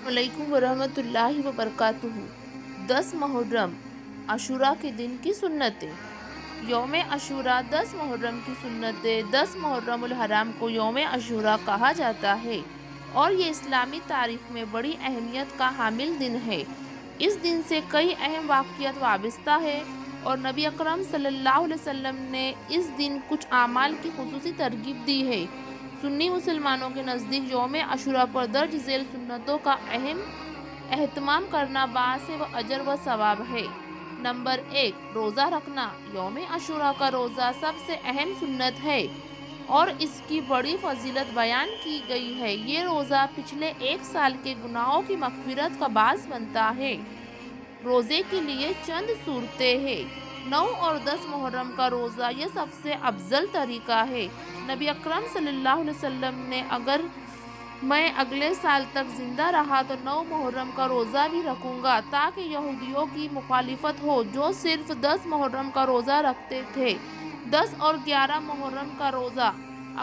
علیکم ورحمۃ اللہ وبرکاتہ۔ 10 محرم عاشورہ کے دن کی سنتیں۔ یوم عاشورہ 10 محرم کی سنتیں۔ 10 محرم الحرام کو یوم عاشورہ کہا جاتا ہے اور یہ اسلامی تاریخ میں بڑی اہمیت کا حامل دن ہے۔ اس دن سے کئی اہم واقعات وابستہ ہیں اور نبی اکرم صلی اللہ علیہ وسلم نے اس دن کچھ اعمال کی خصوصی ترغیب دی ہے۔ سنی مسلمانوں کے نزدیک یوم عاشورہ پر درج ذیل سنتوں کا اہتمام کرنا باعث اجر و ثواب ہے۔ نمبر 1، روزہ رکھنا۔ یوم عاشورہ کا روزہ سب سے اہم سنت ہے اور اس کی بڑی فضیلت بیان کی گئی ہے۔ یہ روزہ پچھلے ایک سال کے گناہوں کی مغفرت کا باعث بنتا ہے۔ روزے کے لیے چند صورتیں ہیں۔ 9 اور 10 محرم کا روزہ یہ سب سے افضل طریقہ ہے۔ نبی اکرم صلی اللہ علیہ وسلم نے اگر میں اگلے سال تک زندہ رہا تو 9 محرم کا روزہ بھی رکھوں گا تاکہ یہودیوں کی مخالفت ہو جو صرف 10 محرم کا روزہ رکھتے تھے۔ 10 اور 11 محرم کا روزہ۔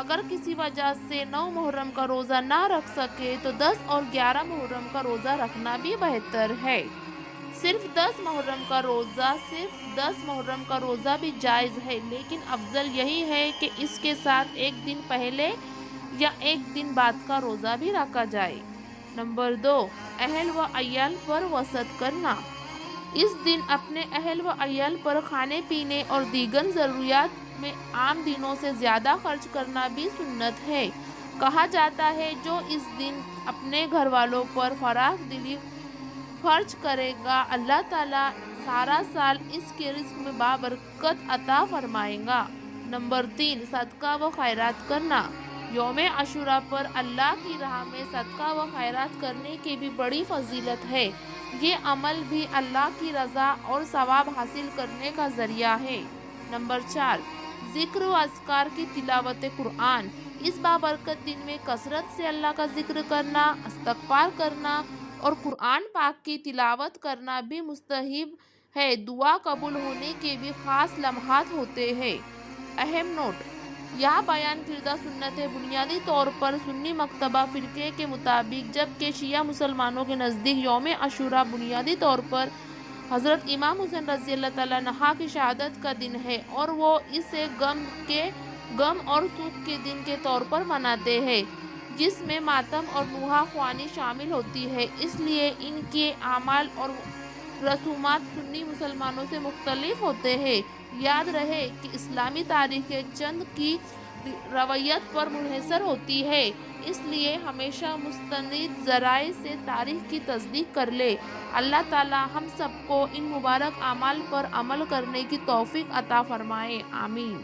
اگر کسی وجہ سے 9 محرم کا روزہ نہ رکھ سکے تو 10 اور 11 محرم کا روزہ رکھنا بھی بہتر ہے۔ صرف 10 محرم کا روزہ بھی جائز ہے، لیکن افضل یہی ہے کہ اس کے ساتھ ایک دن پہلے یا ایک دن بعد کا روزہ بھی رکھا جائے۔ نمبر 2، اہل و عیال پر وسعت کرنا۔ اس دن اپنے اہل و عیال پر کھانے پینے اور دیگر ضروریات میں عام دنوں سے زیادہ خرچ کرنا بھی سنت ہے۔ کہا جاتا ہے جو اس دن اپنے گھر والوں پر فراخ دلی خرچ کرے گا اللہ تعالیٰ سارا سال اس کے رزق میں بابرکت عطا فرمائے گا۔ نمبر 3، صدقہ و خیرات کرنا۔ یوم عاشورہ پر اللہ کی راہ میں صدقہ و خیرات کرنے کی بھی بڑی فضیلت ہے۔ یہ عمل بھی اللہ کی رضا اور ثواب حاصل کرنے کا ذریعہ ہے۔ نمبر 4، ذکر و اذکار کی تلاوت قرآن۔ اس بابرکت دن میں کثرت سے اللہ کا ذکر کرنا، استغفار کرنا اور قرآن پاک کی تلاوت کرنا بھی مستحب ہے۔ دعا قبول ہونے کے بھی خاص لمحات ہوتے ہیں۔ اہم نوٹ: یہاں بیان کردہ سنتیں بنیادی طور پر سنی مکتبہ فرقے کے مطابق، جبکہ شیعہ مسلمانوں کے نزدیک یوم عاشورہ بنیادی طور پر حضرت امام حسین رضی اللہ تعالیٰ عنہ کی شہادت کا دن ہے اور وہ اسے غم اور سکھ کے دن کے طور پر مناتے ہیں، جس میں ماتم اور نوحہ خوانی شامل ہوتی ہے۔ اس لیے ان کے اعمال اور رسومات سنی مسلمانوں سے مختلف ہوتے ہیں۔ یاد رہے کہ اسلامی تاریخ چند کی روایت پر منحصر ہوتی ہے، اس لیے ہمیشہ مستند ذرائع سے تاریخ کی تصدیق کر لیں۔ اللہ تعالیٰ ہم سب کو ان مبارک اعمال پر عمل کرنے کی توفیق عطا فرمائے، آمین۔